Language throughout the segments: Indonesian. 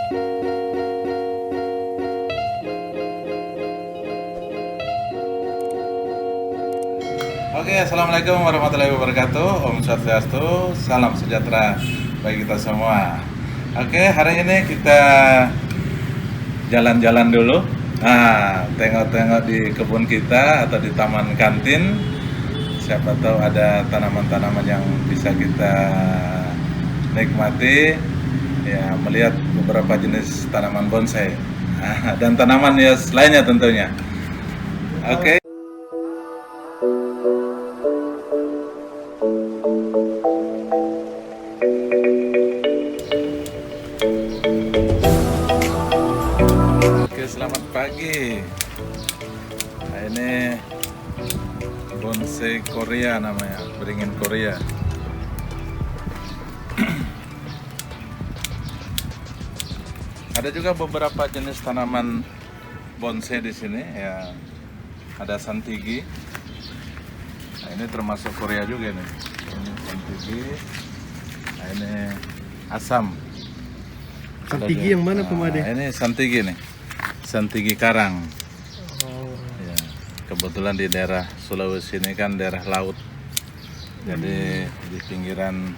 Oke, assalamualaikum warahmatullahi wabarakatuh. Om Swastiastu, salam sejahtera bagi kita semua. Oke, hari ini kita jalan-jalan dulu. Nah, tengok-tengok di kebun kita atau di taman kantin. Siapa tahu ada tanaman-tanaman yang bisa kita nikmati. Ya, melihat beberapa jenis tanaman bonsai dan tanaman hias lainnya tentunya. Oke. Selamat pagi. Nah, ini bonsai Korea namanya, beringin Korea. Ada juga beberapa jenis tanaman bonsai di sini ya. Ada santigi. Nah, ini termasuk Korea juga nih. Ini santigi. Nah, ini asam. Santigi yang mana Pemade? Nah, ini santigi nih. Santigi karang. Ya, kebetulan di daerah Sulawesi ini kan daerah laut. Jadi di pinggiran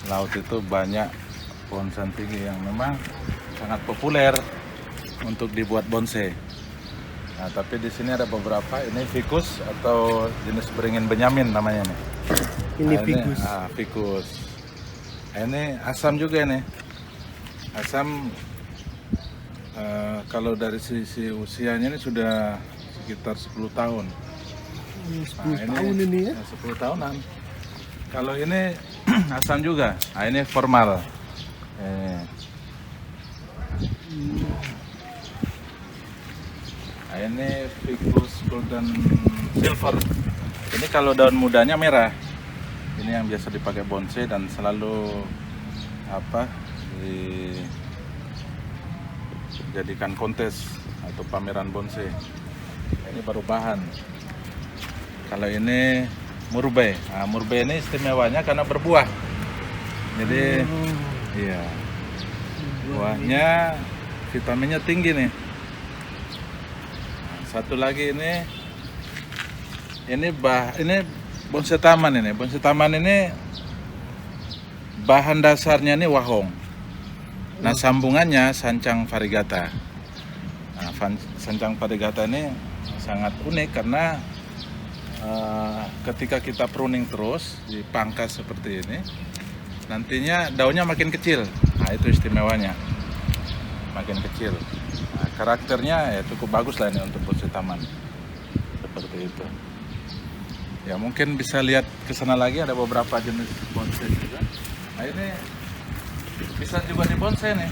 laut itu banyak pohon santigi yang memang sangat populer untuk dibuat bonsai. Nah, tapi di sini ada beberapa. Ini ficus atau jenis beringin Benyamin namanya nih. Ini Nah, ficus. Ficus. Nah, ini asam juga nih. Asam kalau dari sisi usianya ini sudah sekitar 10 tahun. 10 tahun ini ya? 10 tahunan. Kalau ini asam juga. Nah, ini formal. Nah, ini Ficus golden silver. Ini kalau daun mudanya merah. Ini yang biasa dipakai bonsai dan selalu dijadikan kontes atau pameran bonsai. Ini baru bahan. Kalau ini murbei. Nah, murbei ini istimewanya karena berbuah. Jadi iya, buahnya vitaminnya tinggi nih. Nah, satu lagi ini bonsai taman ini. Bonsai taman ini bahan dasarnya ini wahong. Nah, sambungannya sancang variegata. Nah, sancang variegata ini sangat unik karena ketika kita pruning terus dipangkas seperti ini, nantinya daunnya makin kecil. Nah, itu istimewanya, makin kecil. Nah, karakternya ya cukup bagus lah ini untuk bonsai taman. Seperti itu. Ya, mungkin bisa lihat ke sana lagi, ada beberapa jenis bonsai juga. Nah, ini bisa juga di bonsai nih.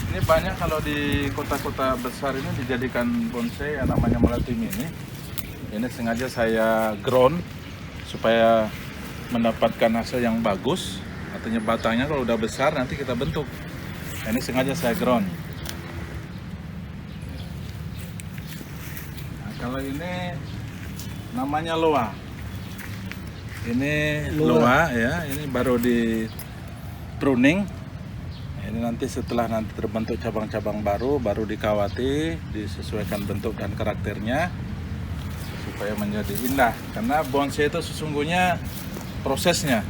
Ini banyak kalau di kota-kota besar ini dijadikan bonsai yang namanya melati mini. Ini sengaja saya ground supaya mendapatkan hasil yang bagus. Artinya batangnya kalau udah besar nanti kita bentuk. Nah, ini sengaja saya ground. Nah, kalau ini namanya loa. Ini loa ya, ini baru di pruning. Ini nanti setelah terbentuk cabang-cabang baru dikawati, disesuaikan bentuk dan karakternya supaya menjadi indah. Karena bonsai itu sesungguhnya prosesnya,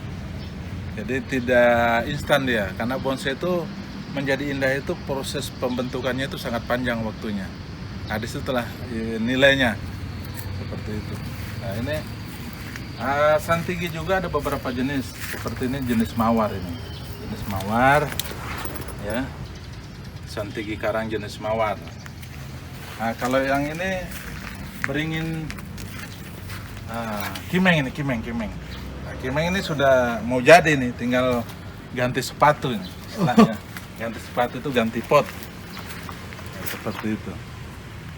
jadi tidak instan dia. Karena bonsai itu menjadi indah itu proses pembentukannya itu sangat panjang waktunya. Nah, disitulah nilainya seperti itu. Nah, ini santigi juga ada beberapa jenis. Seperti ini jenis mawar ini, jenis mawar. Ya, santigi karang jenis mawar. Nah, kalau yang ini beringin kimeng ini, kimeng. Nah, kimeng ini sudah mau jadi nih, tinggal ganti sepatu ini. Istilahnya. Ganti sepatu itu ganti pot. Nah, seperti itu.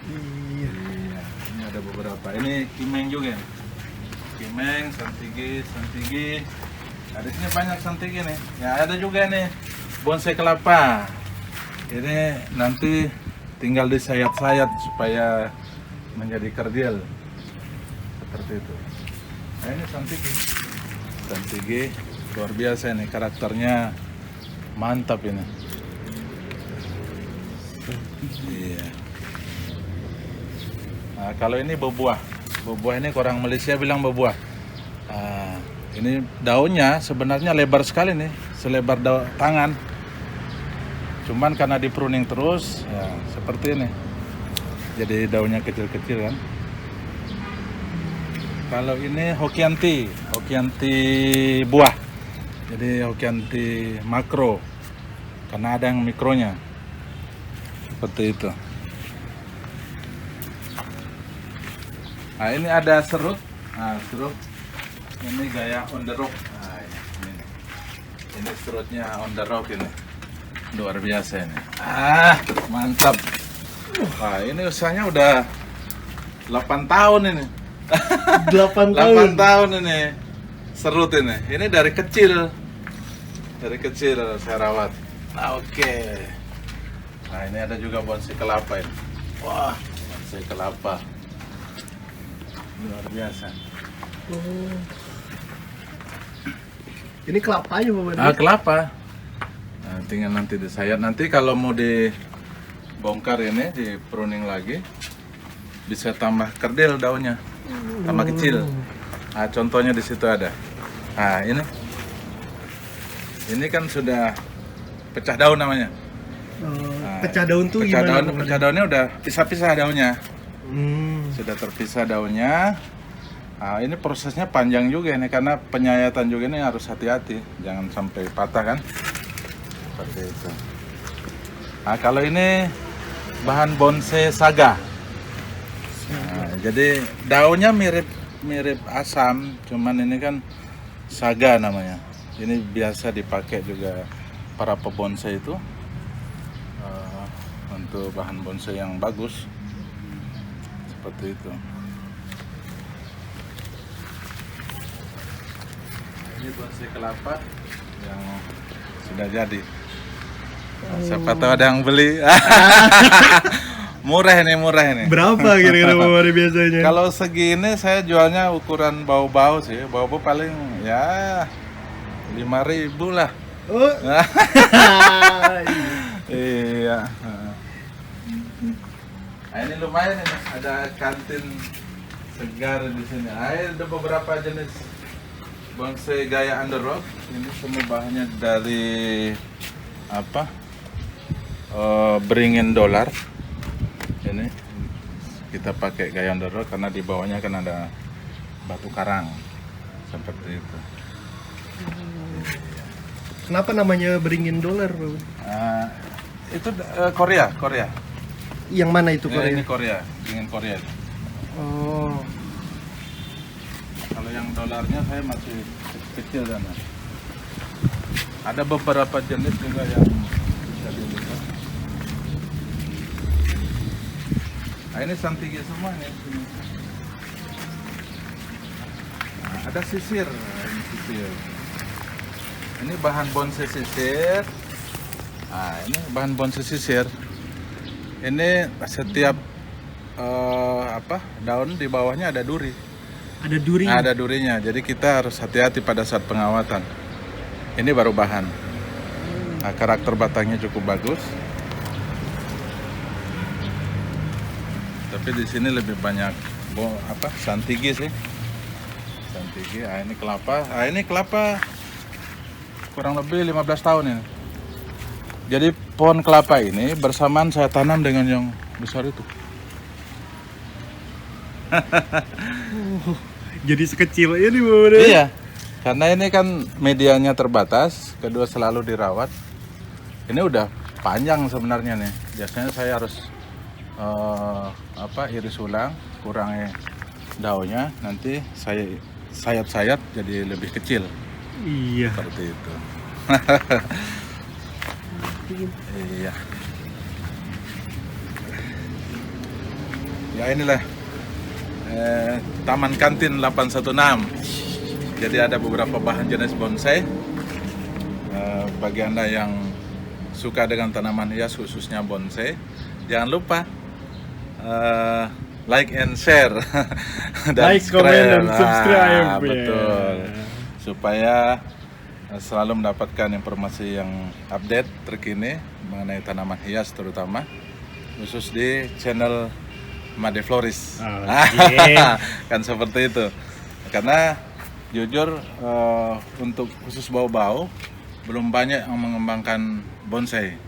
Iya, ini ada beberapa. Ini kimeng juga. Kimeng, santigi. Nah, di sini banyak santigi nih. Ya, ada juga nih bonsai kelapa. Ini nanti tinggal disayat-sayat supaya menjadi kerdil. Seperti itu. Nah, ini santigi luar biasa ini, karakternya mantap ini. Iya. Nah, kalau ini bebuah. Bebuah ini orang Malaysia bilang bebuah. Ini daunnya sebenarnya lebar sekali nih, selebar tangan. Cuman karena di pruning terus, ya seperti ini. Jadi daunnya kecil-kecil kan. Kalau ini Hokianti buah. Jadi Hokianti makro, karena ada yang mikronya. Seperti itu. Nah, ini ada serut. Nah, serut. Ini gaya on the rock. Nah, ini serutnya on the rock ini. Luar biasa ini. Mantap. Wah, ini usahanya udah 8 tahun ini. 8 8 tahun ini. Serut ini. Ini dari kecil. Dari kecil saya rawat. Nah, oke. Nah, ini ada juga bonsai kelapa ini. Wah, bonsai kelapa. Luar biasa. Ini kelapanya Pak Made. Kelapa. Nah, tinggal nanti disayat. Nanti kalau mau dibongkar ini, di pruning lagi, bisa tambah kerdil daunnya, tambah kecil. Nah, contohnya di situ ada. Nah, ini kan sudah pecah daun namanya. Pecah daun tuh Pecah gimana? daun, pecah daunnya udah pisah-pisah daunnya. Sudah terpisah daunnya. Nah, ini prosesnya panjang juga ini karena penyayatan juga ini harus hati-hati, jangan sampai patah kan. Seperti itu. Nah, kalau ini bahan bonsai saga. Nah, jadi daunnya mirip asam, cuman ini kan saga namanya. Ini biasa dipakai juga para pebonsai itu untuk bahan bonsai yang bagus. Seperti itu. Ini bonsai kelapa yang sudah jadi. Siapa tahu ada yang beli. Murah ini. Berapa kira-kira Pak Made biasanya? Kalau segini saya jualnya ukuran bau-bau sih. Bau-bau paling ya 5.000 lah. Oh. Iya. Nah, ini lumayan ini. Ada kantin segar di sini. Ada beberapa jenis bonsai gaya underrock. Ini semua bahannya dari beringin dolar. Ini kita pakai gaya underrock karena di bawahnya kan ada batu karang seperti itu. Kenapa namanya beringin dolar Pak Made? Itu Korea. Yang mana itu Ya, Korea? ini Korea, beringin Korea. Oh. Kalau yang dolarnya saya masih kecil dan ada beberapa jenis juga yang bisa dilihat. Nah, ini santigi semua nih. Nah, ada sisir. Nah, ini sisir. Ini bahan bonsai sisir. Nah, ini bahan bonsai sisir. Ini setiap daun di bawahnya ada duri. Ada duri. Ada durinya, jadi kita harus hati-hati pada saat pengawatan. Ini baru bahan. Nah, karakter batangnya cukup bagus. Tapi di sini lebih banyak santigi sih. Santigi. Ah, ini kelapa. Ini kelapa kurang lebih 15 tahun ini. Jadi pohon kelapa ini bersamaan saya tanam dengan yang besar itu. Jadi sekecil ini Pak Made. Iya, karena ini kan medianya terbatas, kedua selalu dirawat. Ini udah panjang sebenarnya nih. Biasanya saya harus iris ulang, kurangi daunnya, nanti saya sayat-sayat jadi lebih kecil. Iya. Seperti itu. Iya. Ya inilah Taman Kantin 816. Jadi ada beberapa bahan jenis bonsai. Bagi Anda yang suka dengan tanaman hias khususnya bonsai, jangan lupa like and share dan Like, comment, dan subscribe. Betul. Supaya selalu mendapatkan informasi yang update terkini mengenai tanaman hias terutama. khusus di channel Made Floris. Oke. Kan seperti itu. Karena jujur untuk khusus bau-bau belum banyak yang mengembangkan bonsai.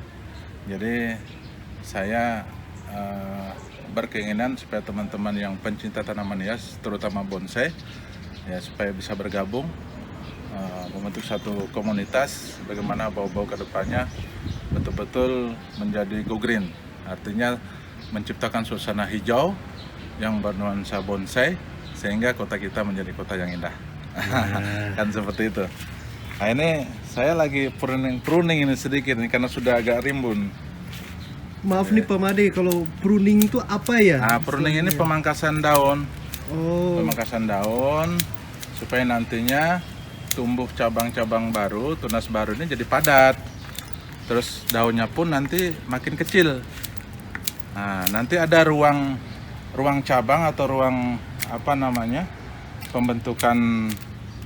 Jadi saya berkeinginan supaya teman-teman yang pencinta tanaman hias, terutama bonsai, ya supaya bisa bergabung membentuk satu komunitas bagaimana bau-bau kedepannya betul-betul menjadi go green, artinya menciptakan suasana hijau yang bernuansa bonsai sehingga kota kita menjadi kota yang indah. Kan seperti itu. Nah ini saya lagi pruning ini sedikit nih karena sudah agak rimbun. Maaf nih Pak Made, kalau pruning itu apa ya? Nah, pruning ini pemangkasan daun. Oh. Pemangkasan daun supaya nantinya tumbuh cabang-cabang baru, tunas baru ini jadi padat. Terus daunnya pun nanti makin kecil. Nah, nanti ada ruang cabang atau ruang pembentukan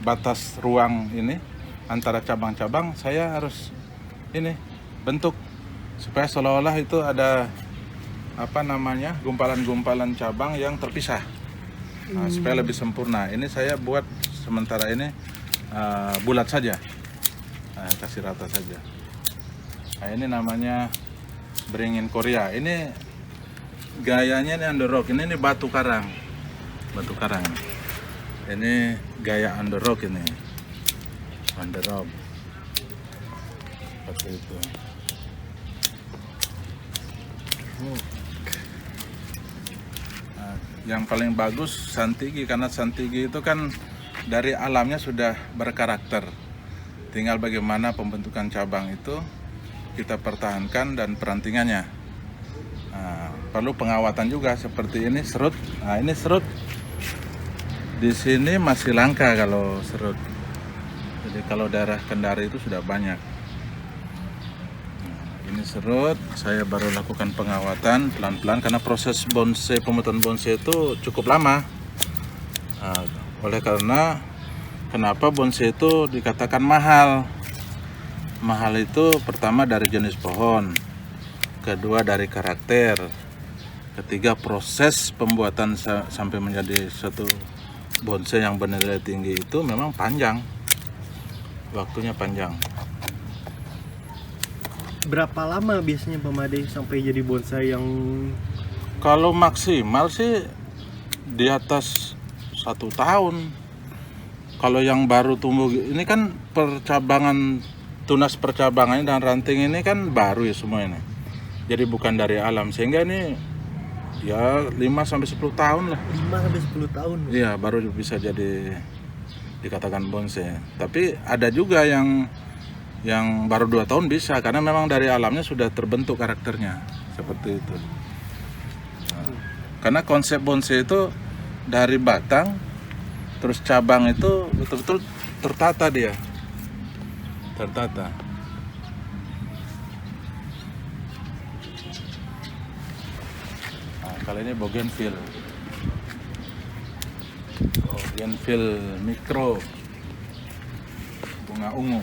batas ruang ini antara cabang-cabang. Saya harus ini bentuk supaya seolah-olah itu ada gumpalan-gumpalan cabang yang terpisah. Nah, supaya lebih sempurna. Ini saya buat sementara ini bulat saja, kasih rata saja. Nah, ini namanya beringin Korea. Ini gayanya ini under rock. Ini batu karang. Ini gaya under rock ini. Under rock. Seperti itu. Nah, yang paling bagus Santigi, karena Santigi itu kan dari alamnya sudah berkarakter. Tinggal bagaimana pembentukan cabang itu kita pertahankan dan perantingannya. Nah, perlu pengawatan juga seperti ini serut. Nah, ini serut di sini masih langka kalau serut. Jadi kalau daerah Kendari itu sudah banyak. Nah, ini serut, saya baru lakukan pengawatan pelan-pelan karena proses bonsai, pembuatan bonsai itu cukup lama. Nah, oleh karena kenapa bonsai itu dikatakan mahal? Mahal itu pertama dari jenis pohon, kedua dari karakter, ketiga proses pembuatan sampai menjadi satu bonsai yang bernilai tinggi itu memang panjang, waktunya panjang. Berapa lama biasanya Pak Made sampai jadi bonsai yang Kalau maksimal sih di atas 1 tahun. Kalau yang baru tumbuh ini kan percabangan, tunas percabangannya dan ranting ini kan baru ya semua ini. Jadi bukan dari alam, sehingga ini ya 5-10 tahun lah. 5-10 tahun? Iya, baru bisa jadi dikatakan bonsai. Tapi ada juga yang baru 2 tahun bisa, karena memang dari alamnya sudah terbentuk karakternya seperti itu. Nah, karena konsep bonsai itu dari batang terus cabang itu betul-betul tertata, dia tertata. Nah, kali ini bougainville mikro, bunga ungu.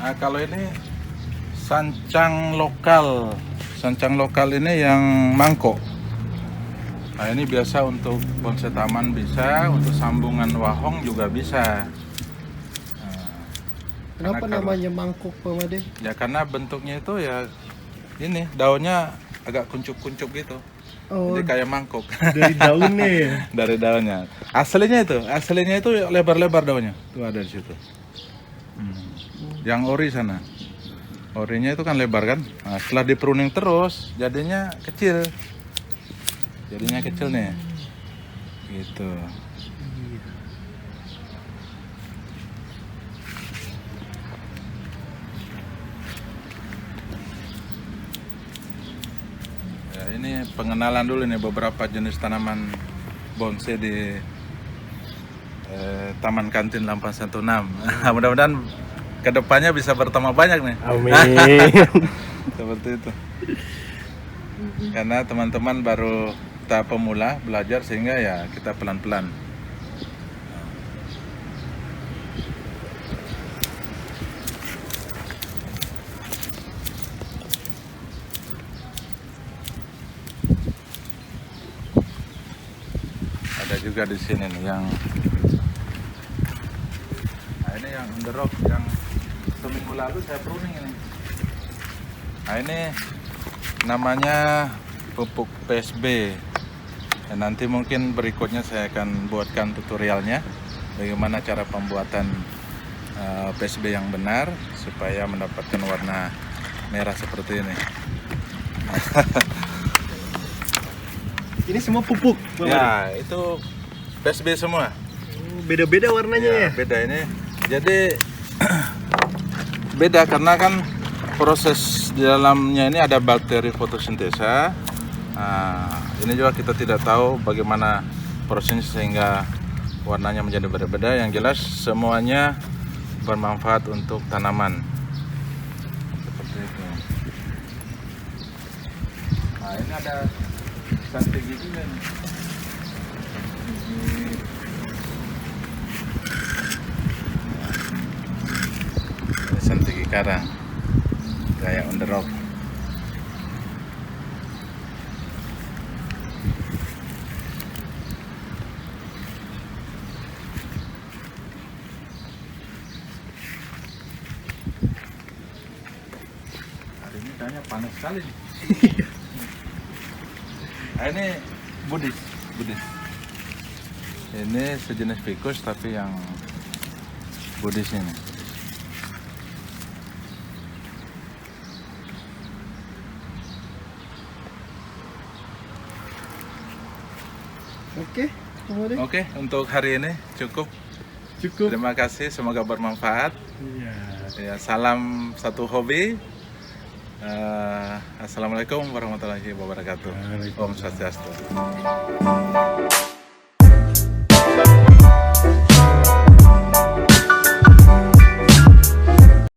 Nah, kalau ini sancang lokal. Sancang lokal ini yang mangkok. Nah, ini biasa untuk bonsai taman bisa, untuk sambungan wahong juga bisa. Nah, Kenapa namanya mangkok Pak Made? ya karena bentuknya itu ya ini daunnya agak kuncup-kuncup gitu. Oh, Jadi kayak mangkok. dari daunnya ya? Dari daunnya. Aslinya itu lebar-lebar daunnya. Tuh ada di situ. Yang ori sana. Orinya itu kan lebar kan. Nah, setelah di pruning terus jadinya kecil. Nih. Gitu. Ya, ini pengenalan dulu nih beberapa jenis tanaman bonsai di Taman Kantin 816. Mudah-mudahan kedepannya bisa bertambah banyak nih. Amin. Seperti itu. Karena teman-teman baru tahap pemula belajar, sehingga ya kita pelan-pelan. Ada juga di sini nih yang ini yang on the rock yang seminggu lalu saya pruning ini. Nah, ini namanya pupuk PSB. Dan nanti mungkin berikutnya saya akan buatkan tutorialnya bagaimana cara pembuatan PSB yang benar supaya mendapatkan warna merah seperti ini. Ini semua pupuk, Bang Made? Ya, itu PSB semua. Beda-beda warnanya ya? Beda ini. Jadi beda karena kan proses di dalamnya ini ada bakteri fotosintesa. Nah, ini juga kita tidak tahu bagaimana prosesnya sehingga warnanya menjadi berbeda. Yang jelas semuanya bermanfaat untuk tanaman. Seperti itu. Nah, ini ada strategi juga nih. Strategi karang kayak on the rock. Hari ini kayaknya panas sekali nih. Nah, ini Buddhis. Ini sejenis ficus tapi yang Buddhis ini. Oke, Bang Made. Oke, untuk hari ini cukup. Terima kasih, semoga bermanfaat. Iya. Ya, salam satu hobi. Assalamualaikum warahmatullahi wabarakatuh. Om Swastiastu.